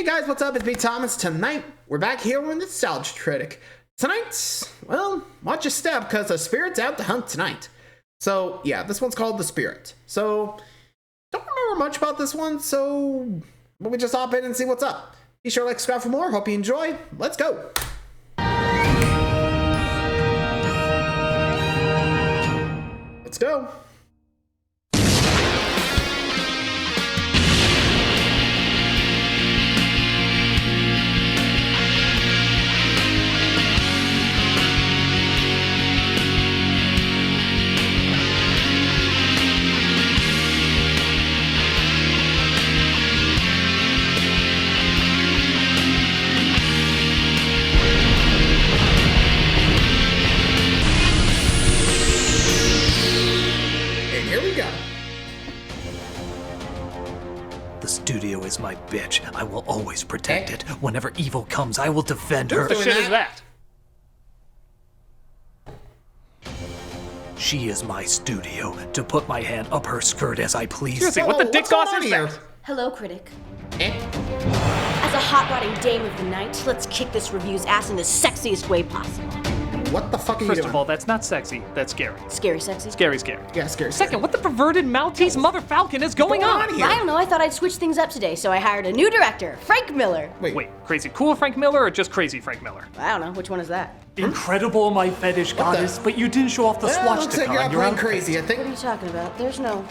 Hey guys, what's up? It's me, Thomas. Tonight, we're back here with the Nostalgia Critic. Tonight, well, watch your step, because the spirit's out to hunt tonight. So, yeah, this one's called The Spirit. So, don't remember much about this one, so we just hop in and see what's up. Be sure to like, subscribe for more. Hope you enjoy. Let's go. Let's go. The studio is my bitch. I will always protect it. Whenever evil comes, I will defend her. What the shit is that? She is my studio, to put my hand up her skirt as I please. Seriously, what the dick sauce is here? that? Hello, Critic. As a hot-rodding dame of the night, let's kick this review's ass in the sexiest way possible. What the fuck are you First doing? of all, that's not sexy. That's scary. Scary sexy? Scary, scary. Yeah, scary. Second, what the perverted Maltese mother falcon is going on? here? I don't know, I thought I'd switch things up today, so I hired a new director, Frank Miller. Wait, crazy cool Frank Miller or just crazy Frank Miller? I don't know, which one is that? Incredible, my fetish goddess, but you didn't show off the Well, looks swastika like you're on your playing outfit. crazy, I What are think. you talking about? There's no...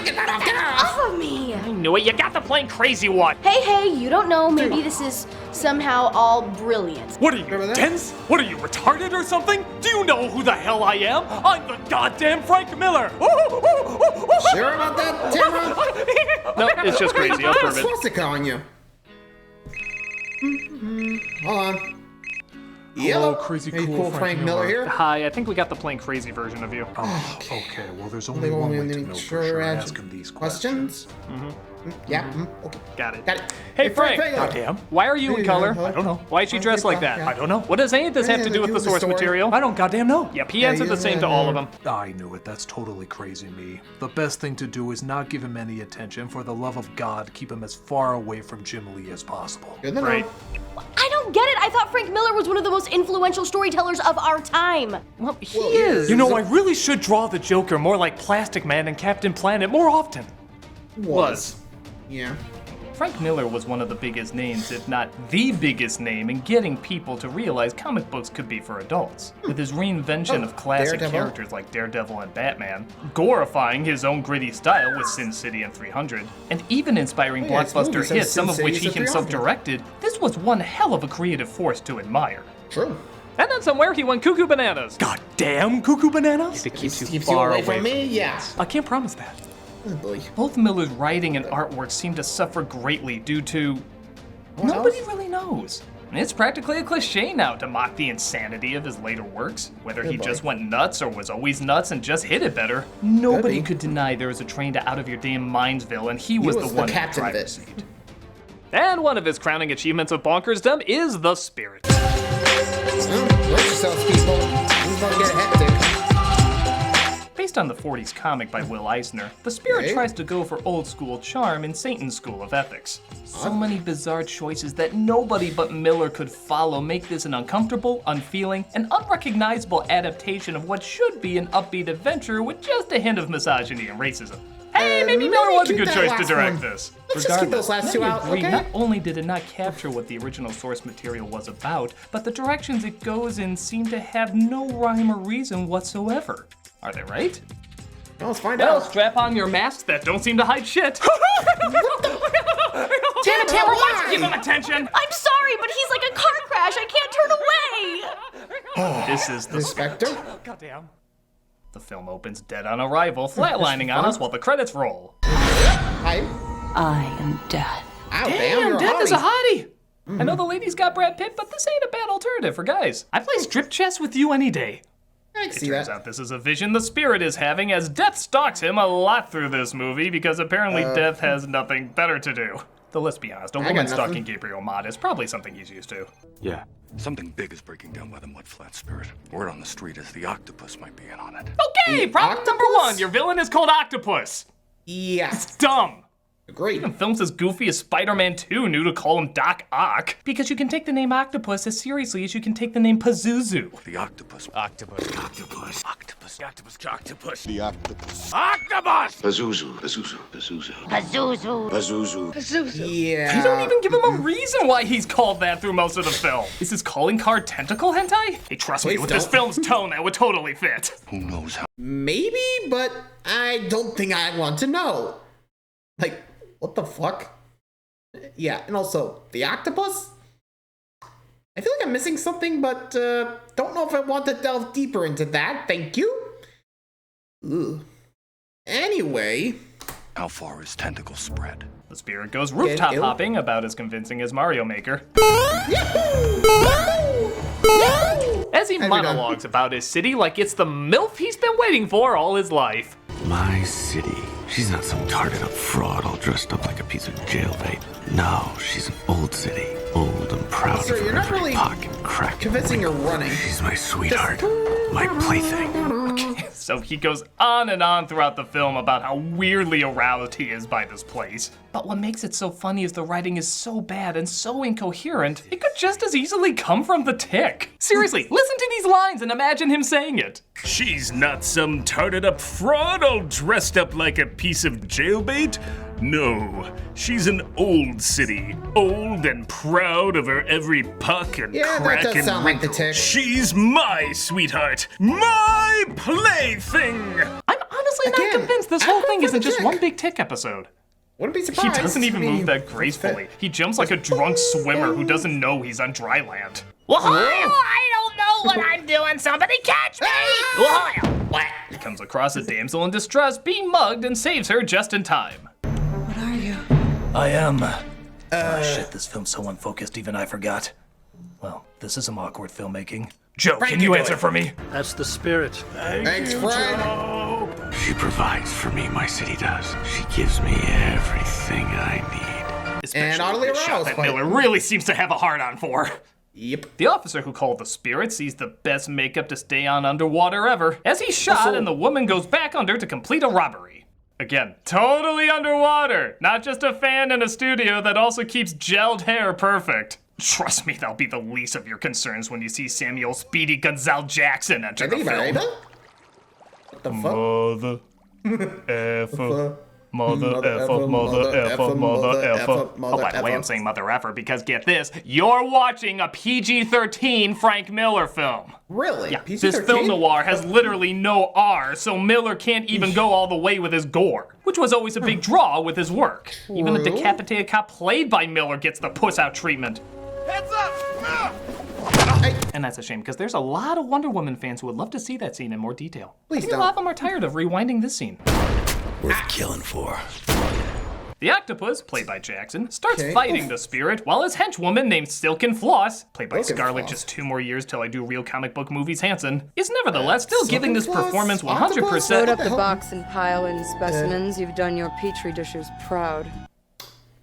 Get that off! Off of me! I knew it. You got the plain crazy one. Hey, you don't know, maybe this is somehow all brilliant. What are you, Remember that? dense? What are you, retarded or something? Do you know who the hell I am? I'm the goddamn Frank Miller! Sure about that, Tamara? No, it's just crazy. I'll prove it. Swastika on you. Hold on. Yellow. crazy Hey, cool Frank Frank Miller Miller. here. Hi, I think we got the plain crazy version of you. Oh, okay, well there's They only want one me way to to make know sure for sure I I ask ask him these questions. Yeah. Okay. Got it. Got it. Hey, Frank. Goddamn. Why are you in color? I don't know. Why is she dressed like that? I don't know. What does any of this have to do with the source material? I don't goddamn know. Yep, he answered the same to all of them. I knew it. That's totally crazy me. The best thing to do is not give him any attention. For the love of God, keep him as far away from Jim Lee as possible. Good to know. Right. I don't get it, I thought Frank Miller was one of the most influential storytellers of our time. Well, he is. You know, I really should draw the Joker more like Plastic Man and Captain Planet more often. Was. Yeah. Frank Miller was one of the biggest names, if not the biggest name, in getting people to realize comic books could be for adults. With his reinvention of classic Daredevil. characters like Daredevil and Batman, glorifying his own gritty style with Sin City and 300, and even inspiring yeah, it's blockbuster movies like hits, some Sin of which City he and himself 300. directed, this was one hell of a creative force to admire. True. And then somewhere he went cuckoo bananas. Goddamn cuckoo bananas! It keeps you Keeps you far away from me? Yeah. I can't promise that. Oh, boy. Both Miller's writing and artwork seem to suffer greatly due to... nobody really knows. And it's practically a cliche now to mock the insanity of his later works. Whether he boy. just went nuts or was always nuts and just hit it better, nobody be. could deny there was a train to Out of Your Damn Mindsville, and he was the one in the captain of driver's it. seat. And one of his crowning achievements of bonkersdom is the Spirit. Well, brace yourselves, people. This is gonna get hectic. Based on the 40s comic by Will Eisner, the Spirit Okay. tries to go for old school charm in Satan's school of ethics. So many bizarre choices that nobody but Miller could follow make this an uncomfortable, unfeeling, and unrecognizable adaptation of what should be an upbeat adventure with just a hint of misogyny and racism. Hey, maybe Miller was a keep good that choice to last direct one. this. Let's just keep those last two many out, agree okay? not only did it not capture what the original source material was about, but the directions it goes in seem to have no rhyme or reason whatsoever. Are they right? Well, let's find Well, out. strap on your masks that don't seem to hide shit. Damn it, Tamara, why don't why? you give him attention? I'm sorry, but he's like a car crash, I can't turn away! This is the Inspector? Goddamn. The film opens dead on arrival, flatlining on us while the credits roll. Hi. I am death. Ow, damn, you're Death is a hottie. hottie. I know the ladies got Brad Pitt, but this ain't a bad alternative for guys. I play strip chess with you any day. I can see Turns that. out this is a vision the Spirit is having as Death stalks him a lot through this movie because apparently Death has nothing better to do. Though let's be honest, a got woman nothing. stalking Gabriel Mott is probably something he's used to. Yeah. Something big is breaking down by the Mudflat Spirit. Word on the street is the octopus might be in on it. Okay, The problem number octopus? one, your villain is called Octopus. Yes. Dumb. Agreed. Even films as goofy as Spider-Man 2 knew to call him Doc Ock, because you can take the name Octopus as seriously as you can take the name Pazuzu. The octopus. Octopus. Octopus. Octopus. Octopus. Octopus. The octopus. Octopus! Pazuzu. Pazuzu. Pazuzu. Pazuzu. Pazuzu. Yeah. They don't even give him a reason why he's called that through most of the film. Is his calling card tentacle hentai? Hey, trust me, Please with this don't. film's tone, that would totally fit. Who knows how? Maybe, but I don't think I want to know. Like, what the fuck? Yeah, and also, the octopus? I feel like I'm missing something, but don't know if I want to delve deeper into that. Thank you. Ugh. Anyway. How far his tentacles spread? The spirit goes rooftop Ew. hopping, about as convincing as Mario Maker. As he we done? monologues about his city like it's the MILF he's been waiting for all his life. My city. She's not some tarted up fraud all dressed up like a piece of jailbait. No, she's an old city. Old and proud Sir, of her you're not every really pock and crack. Convincing you're running. She's my sweetheart. My plaything. So he goes on and on throughout the film about how weirdly aroused he is by this place. But what makes it so funny is the writing is so bad and so incoherent, it could just as easily come from the Tick. Seriously, listen to these lines and imagine him saying it. She's not some tarted up fraud all dressed up like a piece of jailbait. No, she's an old city, old and proud of her every puck and Yeah, that crack does and sound like the wrinkle. Tick. She's my sweetheart, my plaything. I'm honestly not Again, convinced this I'm whole good thing for isn't the just Tick. one big Tick episode. Wouldn't be He surprised. doesn't even I mean, move that gracefully. He jumps like a drunk swimmer who doesn't know he's on dry land. Whoa, I don't know what I'm doing. Somebody catch me! Whoa. He comes across a damsel in distress being mugged and saves her just in time. What are you? I am. Shit, this film's so unfocused, even I forgot. Well, this is some awkward filmmaking. Joe, can you answer for me? That's the spirit. Thanks, Fred. She provides for me, my city does. She gives me everything I need. Especially oddly the shot aroused that by it. Miller really seems to have a hard-on for. Yep. The officer who called the spirit sees the best makeup to stay on underwater ever, as he's shot Also- and the woman goes back under to complete a robbery. Again, totally underwater, not just a fan in a studio that also keeps gelled hair perfect. Trust me, that'll be the least of your concerns when you see Samuel Speedy Gonzalez Jackson enter I the think about film. it. What the fuck? Mother effer. Oh, by the way, I'm saying mother effer because get this, you're watching a PG-13 Frank Miller film. Really? Yeah, PG-13? this film noir has literally no R, so Miller can't even go all the way with his gore, which was always a big draw with his work. Even the True. decapitated cop played by Miller gets the puss-out treatment. Heads up! And that's a shame, because there's a lot of Wonder Woman fans who would love to see that scene in more detail. Please I think a lot don't. of them are tired of rewinding this scene. Worth killing for. The octopus, played by Jackson, starts Okay. fighting the spirit, while his henchwoman named Silken Floss, played by Silken Scarlett, Floss. just 2 more years till I do real comic book movies Hansen, is nevertheless still Silken giving this Floss? performance Octopus? 100%. Load up the the hell? box and pile in specimens. You've done your petri dishes proud.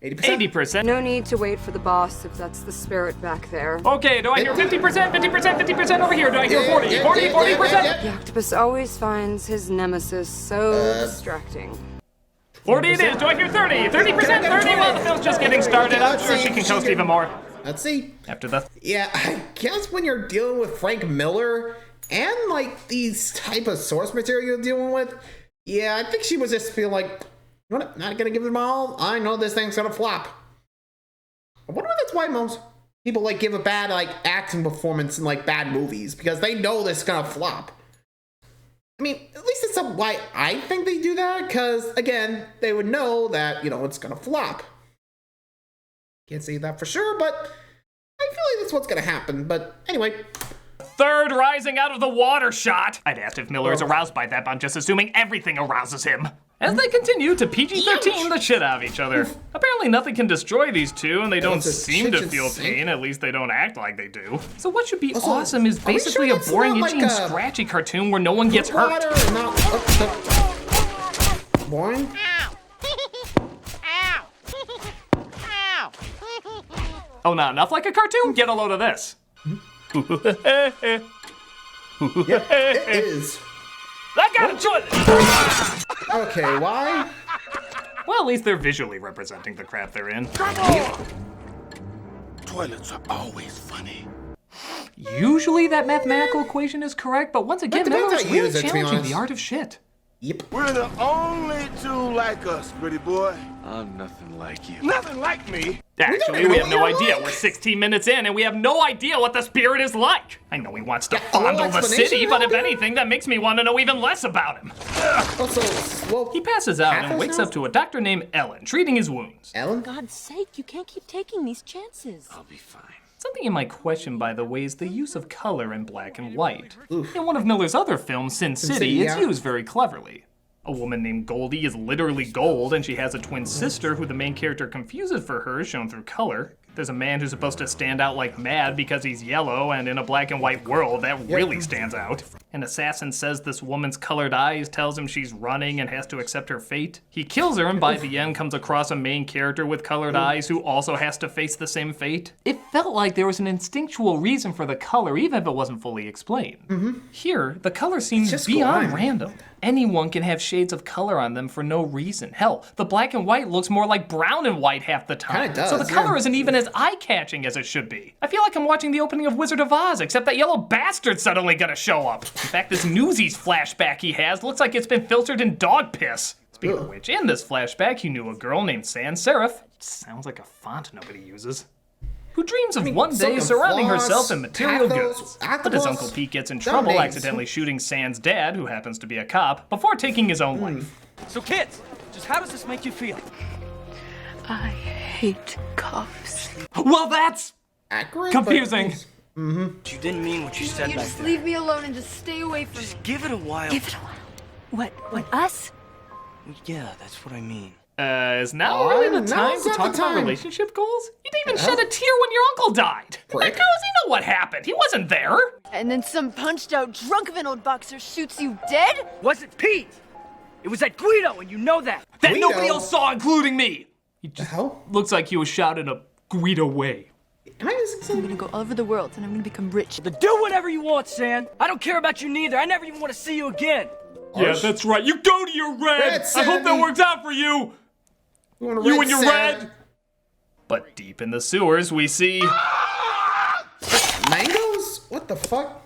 80%? 80%. No need to wait for the boss if that's the spirit back there. Okay, do I hear 50%, 50%, 50% over here? Do I hear 40, 40%? The octopus always finds his nemesis so distracting. 40 it is. Do I hear 30, 30%, 30? Well, the film's just getting started. I'm sure she can coast even more. Let's see. After the... Yeah, I guess when you're dealing with Frank Miller and like these type of source material you're dealing with, yeah, I think she was just feeling like, you know what, not gonna give them all. I know this thing's gonna flop. I wonder if that's why most people like give a bad like acting performance in like bad movies because they know this is gonna flop. I mean, at least it's why I think they do that because again, they would know that you know it's gonna flop. Can't say that for sure, but I feel like that's what's gonna happen. But anyway. Third rising out of the water shot. I'd asked if Miller is aroused by that, but I'm just assuming everything arouses him. As they continue to PG-13 the shit out of each other. Apparently nothing can destroy these two, and they don't it's a seem to kitchen feel sink. pain, at least they don't act like they do. So what should be Also, awesome is are we basically sure a that's boring, not itchy, like and a scratchy cartoon where no one gets hurt. Water and not boring. Oh, not enough like a cartoon? Get a load of this. Yeah, it is. I got a toilet! Okay, why? Well, at least they're visually representing the crap they're in. Toilets are always funny. Usually that mathematical equation is correct, but once again, Miller is really challenging the art of shit. Yep. We're the only two like us, pretty boy. I'm nothing like you. Nothing like me. Actually, we have no idea. We're 16 minutes in, and we have no idea what the spirit is like. I know he wants to fondle the city, but if anything, that makes me want to know even less about him. He passes out and wakes up to a doctor named Ellen treating his wounds. Ellen? For God's sake, you can't keep taking these chances. I'll be fine. Something you might question, by the way, is the use of color in black and white. In one of Miller's other films, Sin City, it's used very cleverly. A woman named Goldie is literally gold, and she has a twin sister who the main character confuses for her, shown through color. There's a man who's supposed to stand out like mad because he's yellow, and in a black and white world, that really stands out. An assassin says this woman's colored eyes tells him she's running and has to accept her fate. He kills her, and by the end comes across a main character with colored eyes who also has to face the same fate. It felt like there was an instinctual reason for the color, even if it wasn't fully explained. Here, the color seems beyond random. Anyone can have shades of color on them for no reason. Hell, the black and white looks more like brown and white half the time. Kinda does, so the color isn't even as eye-catching as it should be. I feel like I'm watching the opening of Wizard of Oz, except that yellow bastard's suddenly gonna show up. In fact, this Newsies flashback he has looks like it's been filtered in dog piss. Speaking of which, in this flashback, he knew a girl named Sans Serif. Sounds like a font nobody uses. Who dreams of one day surrounding herself in material goods. But his Uncle Pete gets in trouble accidentally shooting Sans' dad, who happens to be a cop, before taking his own life. So kids, just how does this make you feel? I hate cops. Well, that's confusing. You didn't mean what you said You back just there. leave me alone and just stay away from me. Just give it a while. Give it a while. What, us? Yeah, that's what I mean. Is now really the time to talk about relationship goals? You didn't even shed a tear when your uncle died. Like, how does he know what happened? He wasn't there. And then some punched out drunk of an old boxer shoots you dead? Wasn't Pete! It was at Guido, and you know that! That nobody else saw, including me! He just looks like he was shot in a Guido way. I'm gonna go all over the world and I'm gonna become rich. Then do whatever you want, San. I don't care about you neither. I never even want to see you again. Yeah, that's right. You go to your red. I hope that works out for you. You and your red. But deep in the sewers, we see mangoes. What the fuck?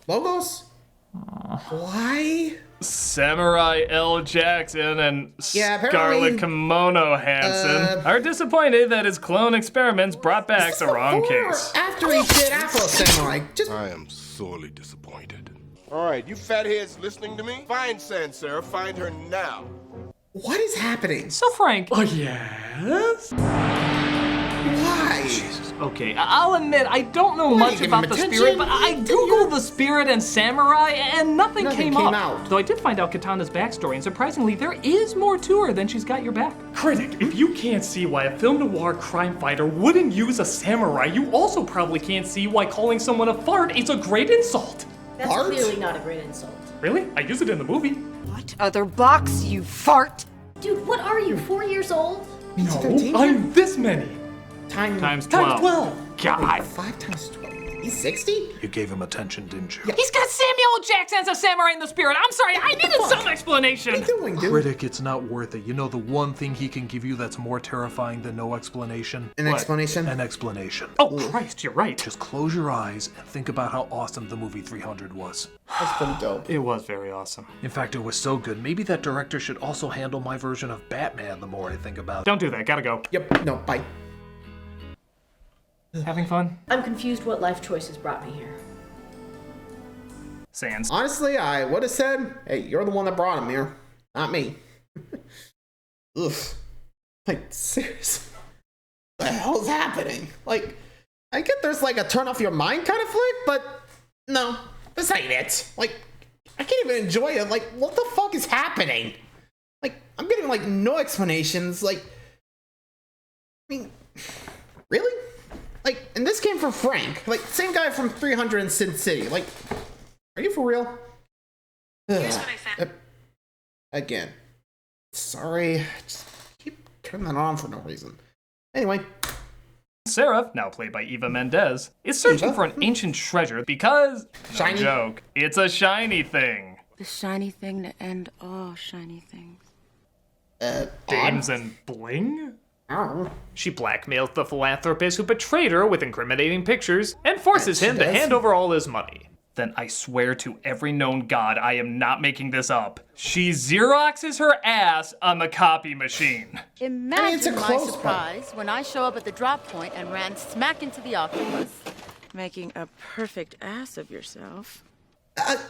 Logos? Why? Samurai L. Jackson and Yeah, Scarlet Kimono Hansen are disappointed that his clone experiments brought back the wrong case. After he did Afro Samurai, I am sorely disappointed. All right, you fatheads listening to me? Find Sans Serif. Find her now. what is happening? So Frank. Oh yes. Why? Jesus. Okay, I'll admit I don't know What, much you give about him the attention? spirit, but I googled the spirit and samurai, and nothing came up. out. Though I did find out Katana's backstory, and surprisingly, there is more to her than she's got your back. Critic, if you can't see why a film noir crime fighter wouldn't use a samurai, you also probably can't see why calling someone a fart is a great insult. That's clearly not a great insult. Really? I use it in the movie. What other box, you fart? Dude, what are you, 4 years old? No, I'm this many. Times 12. God. 5 times 12. He's 60? You gave him attention, didn't you? He's got Samuel L. Jackson as a samurai in the spirit. I'm sorry, I needed some explanation. What are you doing, dude? Critic, it's not worth it. You know the one thing he can give you that's more terrifying than no explanation? An explanation? An explanation. Oh, Christ, you're right. Just close your eyes and think about how awesome the movie 300 was. That's pretty dope. It was very awesome. In fact, it was so good, maybe that director should also handle my version of Batman the more I think about it. Don't do that, gotta go. Yep, no, bye. Having fun? I'm confused what life choices brought me here. Sans. Honestly, I would have said, hey, you're the one that brought him here, not me. Ugh. Like, seriously. What the hell's happening? Like, I get there's like a turn off your mind kind of flick, but no, this ain't it. Like, I can't even enjoy it. Like, what the fuck is happening? Like, I'm getting like no explanations. Like, I mean, really? Like, and this came from Frank. Like, same guy from 300 and Sin City. Like, are you for real? Here's what I found. Again. Sorry. Just keep turning that on for no reason. Anyway. Seraph, now played by Eva Mendes, is searching for an ancient treasure because, Shiny? no joke, it's a shiny thing. The shiny thing to end all shiny things. Dames and bling? Oh. She blackmails the philanthropist who betrayed her with incriminating pictures and forces him to does. hand over all his money. Then I swear to every known god I am not making this up. She Xeroxes her ass on the copy machine. Imagine my surprise when I show up at the drop point and ran smack into the octopus, making a perfect ass of yourself.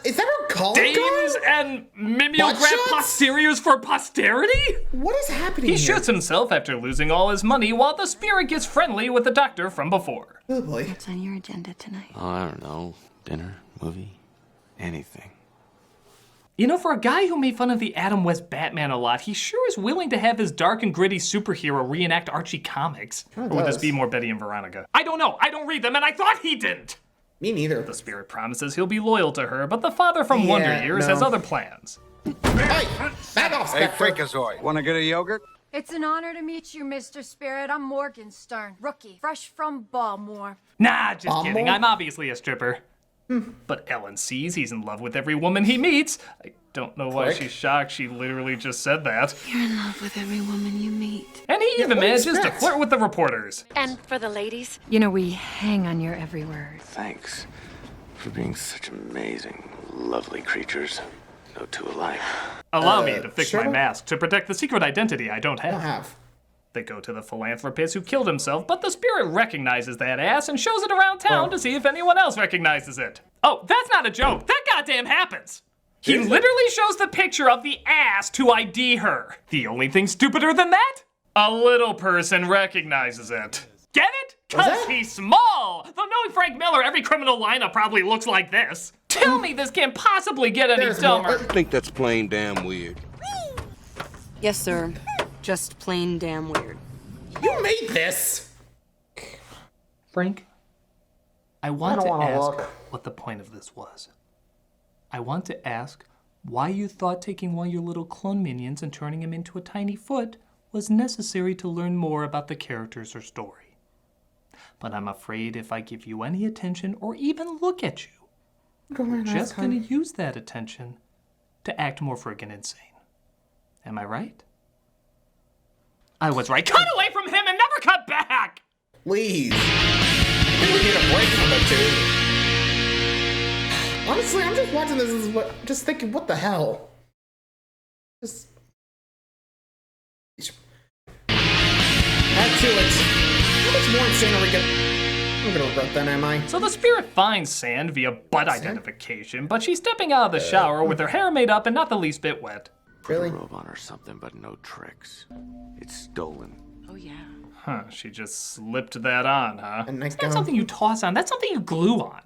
Is that her call? Dames and mimeograph posteriors for posterity? What is happening He here? shoots himself after losing all his money while the spirit gets friendly with the doctor from before. Oh boy. What's on your agenda tonight? Oh, I don't know. Dinner, movie, anything. You know, for a guy who made fun of the Adam West Batman a lot, he sure is willing to have his dark and gritty superhero reenact Archie comics. Or would this be more Betty and Veronica? I don't know. I don't read them, and I thought he didn't. Me neither. The spirit promises he'll be loyal to her, but the father from Wonder Years has other plans. Hey, back off, Hey, Spectre. Freakazoid, wanna get a yogurt? It's an honor to meet you, Mr. Spirit. I'm Morgenstern, rookie, fresh from Baltimore. Nah, just kidding. I'm obviously a stripper. But Ellen sees he's in love with every woman he meets. I don't know why she's shocked. She literally just said that. You're in love with every woman you meet. And he even manages to flirt with the reporters. And for the ladies? You know, we hang on your every word. Thanks for being such amazing, lovely creatures. No two alike. Allow me to fix sure. my mask to protect the secret identity I don't have. I have. They go to the philanthropist who killed himself, but the spirit recognizes that ass and shows it around town to see if anyone else recognizes it. Oh, that's not a joke. That goddamn happens. He literally shows the picture of the ass to ID her. The only thing stupider than that? A little person recognizes it. Get it? Cause he's small! Though knowing Frank Miller, every criminal lineup probably looks like this. Tell me this can't possibly get any dumber. I think that's plain damn weird. Yes, sir. Just plain damn weird. You made this! Frank, I want to wanna ask look. what the point of this was. I want to ask why you thought taking one of your little clone minions and turning him into a tiny foot was necessary to learn more about the characters or story. But I'm afraid if I give you any attention or even look at you, you're just going to use that attention to act more friggin' insane. Am I right? I was right. Cut away from him and never cut back! Please. I think we need a break from the two. Honestly, I'm just watching this and just thinking, what the hell? Just... Add to it. How much more insane are we gonna... I'm gonna regret that, am I? So the spirit finds Sand via butt identification, but she's stepping out of the shower with her hair made up and not the least bit wet. Really? Put a robe on or something, but no tricks. It's stolen. Oh, yeah. Huh, she just slipped that on, huh? A nice It's not gown. something you toss on, that's something you glue on.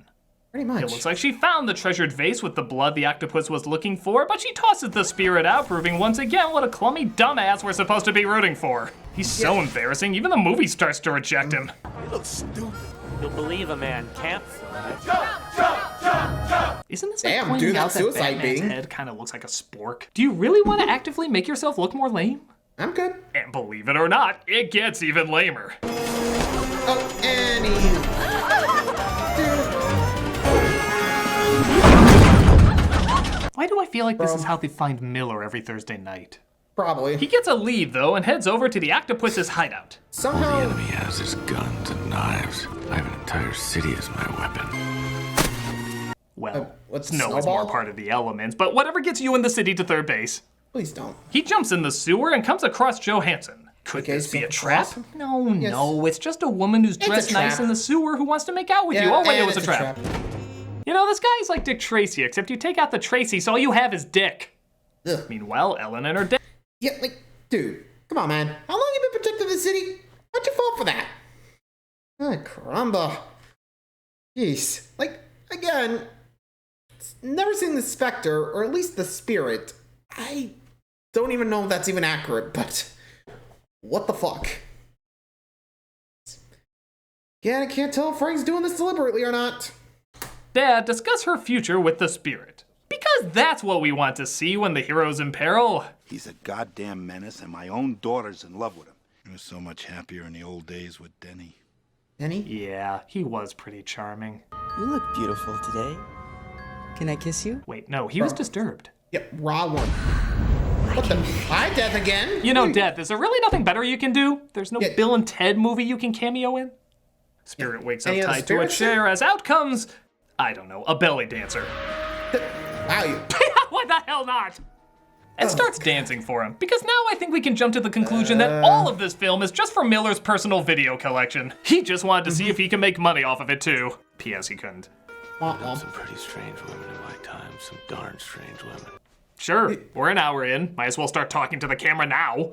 Pretty much. It looks like she found the treasured vase with the blood the octopus was looking for, but she tosses the spirit out, proving once again what a clummy dumbass we're supposed to be rooting for. He's so embarrassing, even the movie starts to reject him. You look stupid. You'll believe a man can't. Isn't this Damn, like pointing dude, out that that suicide Batman's being. head kind of looks like a spork? Do you really want to actively make yourself look more lame? I'm good. And believe it or not, it gets even lamer. Oh, Annie. Why do I feel like this is how they find Miller every Thursday night? Probably. He gets a lead, though, and heads over to the octopus's hideout. All Somehow... the enemy has is guns and knives. I have an entire city as my weapon. Well, what's snow is more Snowball? part of the elements, but whatever gets you in the city to third base. Please don't. He jumps in the sewer and comes across Johansson. Could Okay, this be a jump trap? across? No, Yes. no, it's just a woman who's a dressed nice trap. in the sewer who wants to make out with you. Yeah, Oh, wait, it and was a it's trap. You know, this guy's like Dick Tracy, except you take out the Tracy, so all you have is Dick. Ugh. Meanwhile, Ellen and her dad. Yeah, like, dude, come on, man. How long you been protecting the city? Why'd you fall for that? Ah, caramba. Jeez. Like, again, never seen the Spectre, or at least the Spirit. I don't even know if that's even accurate, but what the fuck? Again, I can't tell if Frank's doing this deliberately or not. Dad discuss her future with the spirit. Because that's what we want to see when the hero's in peril. He's a goddamn menace, and my own daughter's in love with him. He was so much happier in the old days with Denny. Denny? Yeah, he was pretty charming. You look beautiful today. Can I kiss you? Wait, no, he was disturbed. Yep, raw one. I What the? Hi, Death again. You know, Death, is there really nothing better you can do? There's no Bill and Ted movie you can cameo in? Spirit wakes up Any other tied to a spirits? chair as out comes, I don't know, a belly dancer. Wow, Why the hell not? And starts dancing for him. Because now I think we can jump to the conclusion that all of this film is just for Miller's personal video collection. He just wanted to see if he can make money off of it too. P.S. he couldn't. Some pretty strange women in my time, some darn strange women. Sure, we're an hour in. Might as well start talking to the camera now.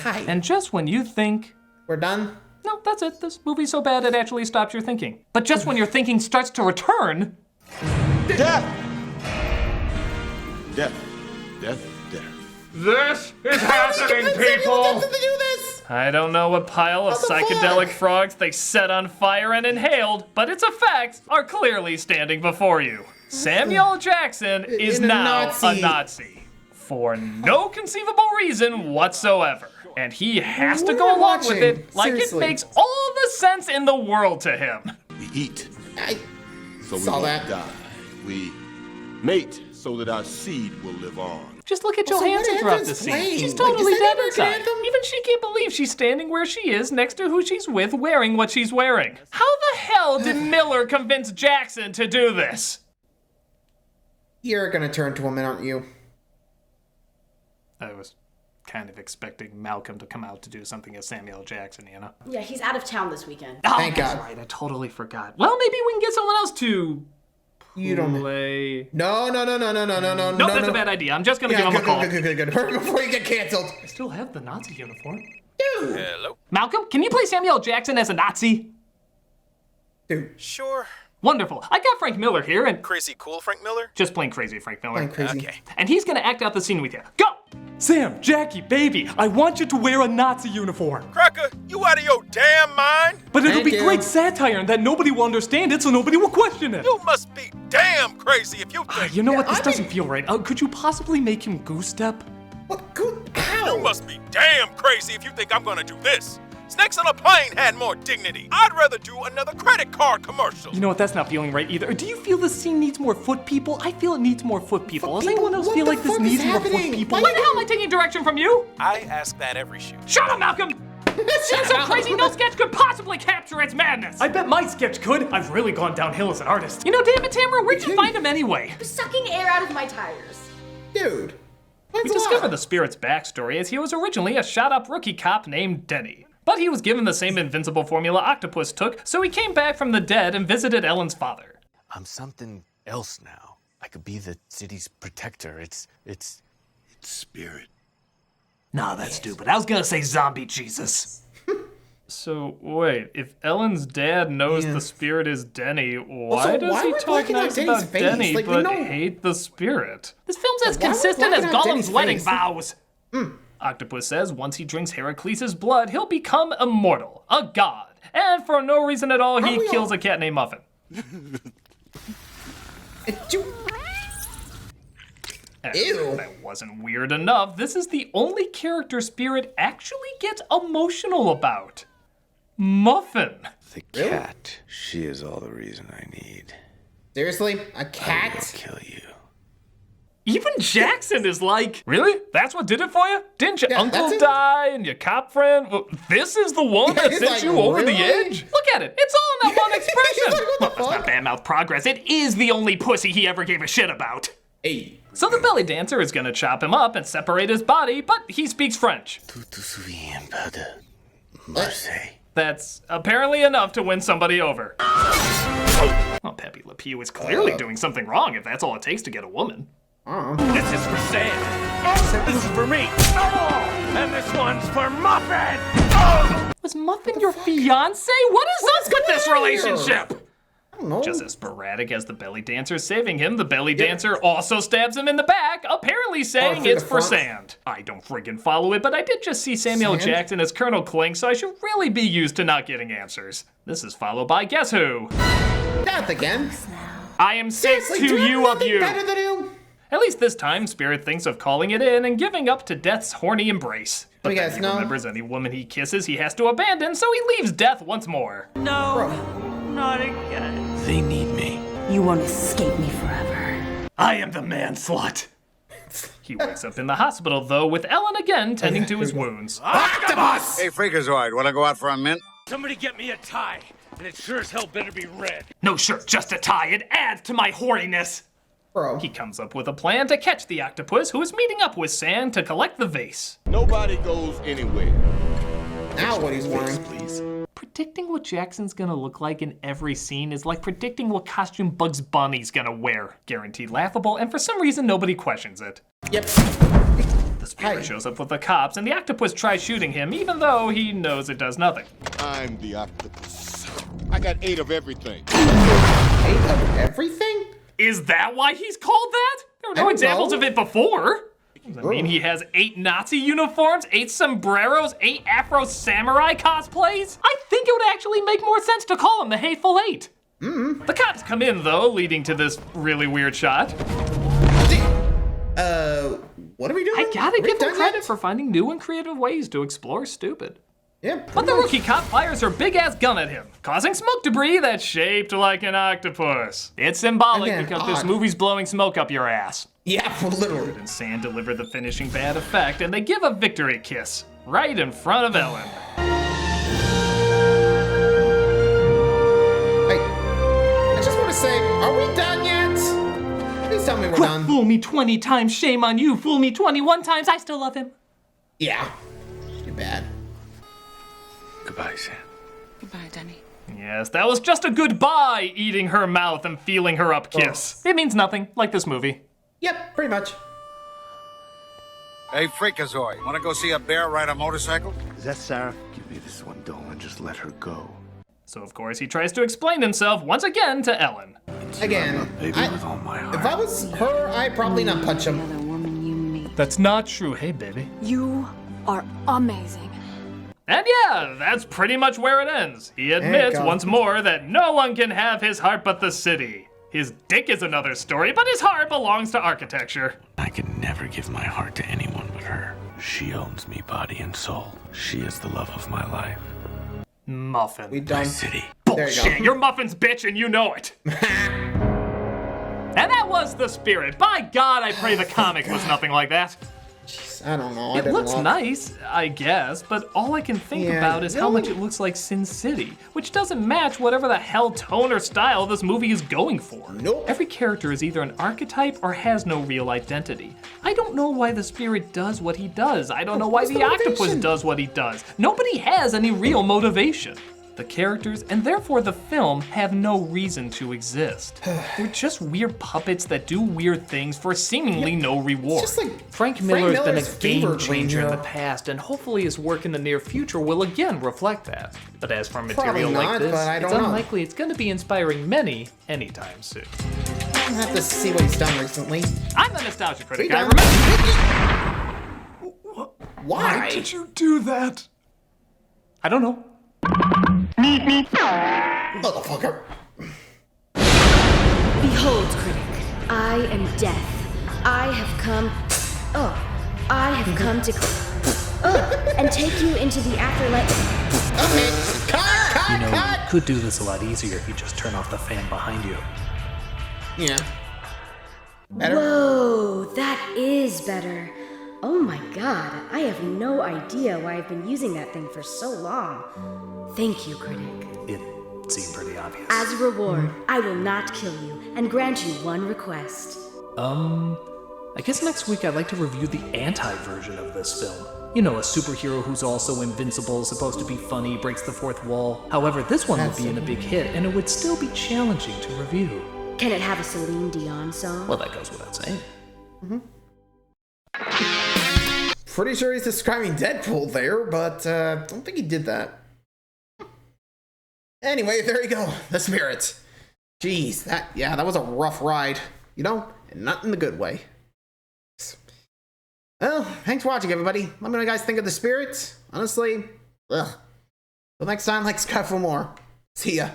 Hi. And just when you think... We're done? No, that's it. This movie's so bad it actually stops your thinking. But just when your thinking starts to return... Death! Death. Death. Death. This is happening, people! I don't know what pile of psychedelic frogs they set on fire and inhaled, but its effects are clearly standing before you. Samuel Jackson is now a Nazi. For no conceivable reason whatsoever. And he has to go along with it like it makes all the sense in the world to him. We eat. So we saw won't that. die. We mate so that our seed will live on. Just look at Also, what Johansson throughout anthem's the scene. playing? She's Like, totally is that dead an inside. anthem? Even she can't believe she's standing where she is next to who she's with wearing what she's wearing. How the hell did Miller convince Jackson to do this? You're gonna turn to him, aren't you? I was kind of expecting Malcolm to come out to do something as Samuel Jackson, you know? Yeah, he's out of town this weekend. Oh, Thank that's God. right, I totally forgot. Well, maybe we can get someone else to You don't. play... No. Nope, that's a bad idea. I'm just gonna give him a call. Good. Hurry before you get canceled. I still have the Nazi uniform. Dude. Hello? Malcolm, can you play Samuel Jackson as a Nazi? Dude. Sure. Wonderful. I got Frank Miller here and... Crazy cool Frank Miller? Just plain crazy Frank Miller. Plain crazy. Okay. And he's gonna act out the scene with you. Go! Sam, Jackie, baby, I want you to wear a Nazi uniform. Cracker, you out of your damn mind? But it'll Thank be you. great satire and that nobody will understand it, so nobody will question it. You must be damn crazy if you think. You know what? This I doesn't mean- feel right. Could you possibly make him goose step? What? Good. How? You must be damn crazy if you think I'm gonna do this. Snakes on a plane had more dignity. I'd rather do another credit card commercial. You know what? That's not feeling right either. Do you feel this scene needs more foot people? I feel it needs more foot people. Does anyone else What feel the like this fuck needs is more foot happening? people? Why the hell am I taking direction from you? I ask that every shoot. Shut up, Malcolm! This seems so crazy no sketch could possibly capture its madness! I bet my sketch could. I've really gone downhill as an artist. You know, damn it, Tamara, where'd you find him anyway? Sucking air out of my tires. Dude. We discover the Spirit's backstory as he was originally a shot-up rookie cop named Denny. But he was given the same invincible formula Octopus took, so he came back from the dead and visited Ellen's father. I'm something else now. I could be the city's protector. It's Spirit. Nah, that's stupid. I was gonna say zombie Jesus. So, wait, if Ellen's dad knows the Spirit is Denny, why Also, does why he are we talk blacking out nice Denny's about face? Denny Like, we but know- hate the Spirit? This film's as Why are we consistent as blacking out Gollum's Denny's wedding face? vows. Octopus says once he drinks Heracles' blood, he'll become immortal, a god. And for no reason at all, he kills a cat named Muffin. Ew. That wasn't weird enough. This is the only character Spirit actually gets emotional about. Muffin. the cat. She is all the reason I need. Seriously? A I will cat? kill you. Even Jackson is like, really? That's what did it for you? Didn't your Yeah, uncle that's it. die and your cop friend? Well, this is the one that He's sent like, you over the really? edge? Look at it. It's all in that one expression. Like, what the Well, that's not badmouth progress. It is the only pussy he ever gave a shit about. Hey. So the belly dancer is gonna chop him up and separate his body, but he speaks French. That's apparently enough to win somebody over. Well, Pepe Le Pew is clearly doing something wrong if that's all it takes to get a woman. This is for Sam. This is for me. And this one's for Muffin. Was Muffin your fiance? What is up with this relationship? I don't know. Just as sporadic as the belly dancer saving him, the belly dancer also stabs him in the back, apparently saying through it's the for front? sand. I don't friggin' follow it, but I did just see Samuel Sand? Jackson as Colonel Clink, so I should really be used to not getting answers. This is followed by Guess Who? Death again. I am sick Seriously, to do you of nothing you. better than you? At least this time, Spirit thinks of calling it in and giving up to Death's horny embrace. But You then guys he know? remembers any woman he kisses he has to abandon, so he leaves Death once more. No, not again. They need me. You won't escape me forever. I am the man slut. He wakes up in the hospital, though, with Ellen again tending to his wounds. Octopus! Hey, Freakazoid, wanna go out for a mint? Somebody get me a tie, and it sure as hell better be red. No shirt, just a tie. It adds to my horniness. Bro. He comes up with a plan to catch the octopus, who is meeting up with Sand to collect the vase. Nobody goes anywhere. Now what he's wearing. Please. Predicting what Jackson's gonna look like in every scene is like predicting what costume Bugs Bunny's gonna wear. Guaranteed laughable, and for some reason nobody questions it. Yep. The spirit shows up with the cops, and the octopus tries shooting him, even though he knows it does nothing. I'm the octopus. I got 8 of everything. 8 of everything? Is that why he's called that? There were no examples of it before. Does that mean he has 8 Nazi uniforms, 8 sombreros, 8 Afro samurai cosplays? I think it would actually make more sense to call him the Hateful Eight. The cops come in, though, leading to this really weird shot. What are we doing? I gotta give him credit for finding new and creative ways to explore stupid. Yeah, but the rookie cop fires her big-ass gun at him, causing smoke debris that's shaped like an octopus. It's symbolic because this movie's blowing smoke up your ass. Yeah, literally. And Sand deliver the finishing bad effect, and they give a victory kiss right in front of Ellen. Hey, I just want to say, are we done yet? Please tell me we're done. Fool me 20 times, shame on you. Fool me 21 times, I still love him. Yeah, too bad. Goodbye, Sam. Goodbye, Denny. Yes, that was just a goodbye, eating her mouth and feeling her up kiss. It means nothing, like this movie. Yep, pretty much. Hey, Freakazoid, wanna go see a bear ride a motorcycle? Is that Sarah? Give me this one doll and just let her go. So of course he tries to explain himself once again to Ellen. Again, with all my heart. If I was her, I'd probably not punch him. That's not true, hey baby. You are amazing. And yeah, that's pretty much where it ends. He admits once more that no one can have his heart but the city. His dick is another story, but his heart belongs to architecture. I can never give my heart to anyone but her. She owns me body and soul. She is the love of my life. Muffin. We done. My city. Bullshit, you're Muffin's bitch and you know it. And that was The Spirit. By God, I pray the comic was nothing like that. Jeez, I don't know. It looks nice, I guess, but all I can think about is how much it looks like Sin City, which doesn't match whatever the hell tone or style this movie is going for. Nope. Every character is either an archetype or has no real identity. I don't know why the Spirit does what he does. I don't know why the octopus does what he does. Nobody has any real motivation. The characters, and therefore the film, have no reason to exist. They're just weird puppets that do weird things for seemingly no reward. It's just like Frank Miller has been Miller's a game fever changer in dream the past, and hopefully his work in the near future will again reflect that. But as for material Probably like not, this, but I it's don't know. unlikely it's going to be inspiring many anytime soon. I'll have to see what he's done recently. I'm the Nostalgia Critic. We I done. remember. Why did you do that? I don't know. Motherfucker. Behold, Critic, I am death. I have come to and take you into the afterlife. You know, you could do this a lot easier if you just turn off the fan behind you. Yeah. Better? Whoa, that is better. Oh my god, I have no idea why I've been using that thing for so long. Thank you, Critic. It seemed pretty obvious. As a reward, I will not kill you and grant you one request. I guess next week I'd like to review the anti-version of this film. You know, a superhero who's also invincible, supposed to be funny, breaks the fourth wall. However, this one would be in a big hit, and it would still be challenging to review. Can it have a Celine Dion song? Well, that goes without saying. Pretty sure he's describing Deadpool there, but don't think he did that. Anyway, there you go. The Spirit. Jeez, that was a rough ride. You know, and not in the good way. Well, thanks for watching, everybody. Let me know what you guys think of The Spirit. Honestly, ugh. Till next time, like, subscribe for more. See ya.